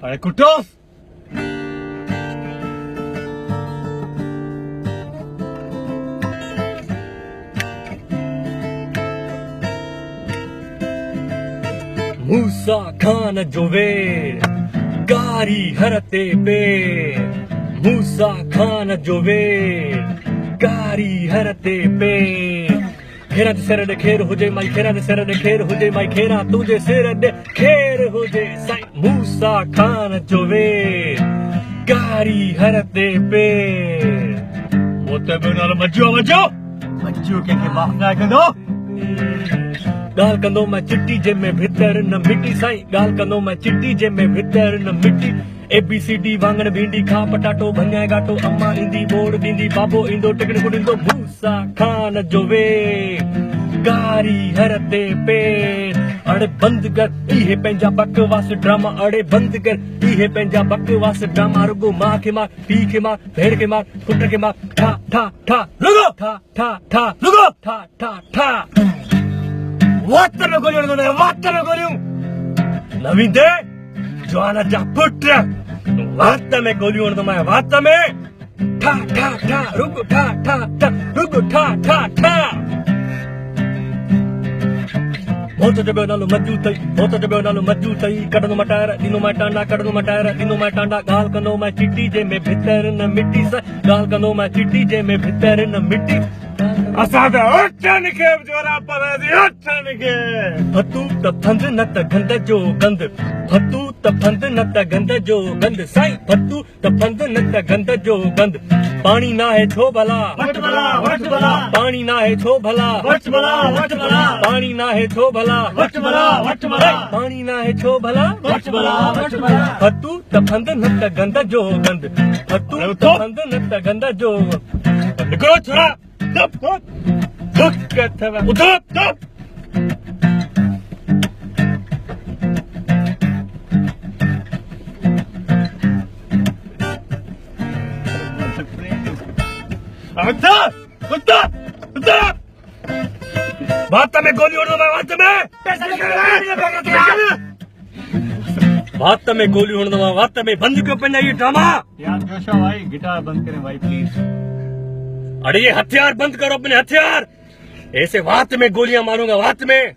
अरे कुटो मूसा खान जोवेर कारी हरते पे मूसा खान जोवेर कारी हरते पे खेरा दे सिर दे खेर हुजे माई खेरा दे सिर दे खेर हुजे माई खेरा तुझे सिर दे खेर हुजे साई मूसा खान जोवेर कारी हरते पे मोते बेनाल मज्जो के माफ ना कंदो गाल कंदो मैं चिट्टी जे में भितर न मिट्टी साई गाल कंदो मैं चिट्टी जे में भितर न मिट्टी ABCD वांगण भिंडी खा पटाटो भंगाए गाटो अम्मा ईंदी बोड़ दींदी बाबो ईंदो टिकड़ गुड़ींदो मूसा खान जोवे कारी हरते पे अड़े बंद कर इहे पंहिंजा बकवास ड्रामा अड़े बंद कर इहे पंहिंजा बकवास ड्रामा रुगो मां खे मार पी खे मार भेड़ खे मार पुट खे मार ठा ठा ठा रुगो ठा ठा ठा रुगो ठा ठा ठा वात में गोलियों नवींदे जवाना जा पुत्र वात में गोलियों तो मैं वात में ठा ठा ठा रुगो ठा ठा ठा रुगो ठा ठा ठा बहुत जबे नालो मज्जू तई कड़नो मटार दिनो मटांडा कड़नो मटार दिनो मटांडा गाल कनो मैं चिट्टी जे में भितर न मिट्टी सा गाल कनो मैं चिट्टी जे में भितर न मिट्टी असाद उठन के जोरा पर उठन के फतू त फंद न त गंद जो गंद फतू त फंद न त गंद जो गंद साई फतू त फंद न त गंद जो गंद पानी ना है छो भला वट भला पानी ना है छो भला वट भला पानी ना है छो भला वट भला पानी ना है छो भला वट भला फतू त फंद न त गंद जो गंद फतू त फंद न त गंद जो निकलो छोरा वात में गोली उड़ दो मैं वात में गोली उड़ दो मैं वात में बंद क्यों पहना ये ड्रामा यार जोशो भाई गिटार बंद करें भाई प्लीज अरे ये हथियार बंद करो अपने हथियार ऐसे वात में गोलियां मारूंगा वात में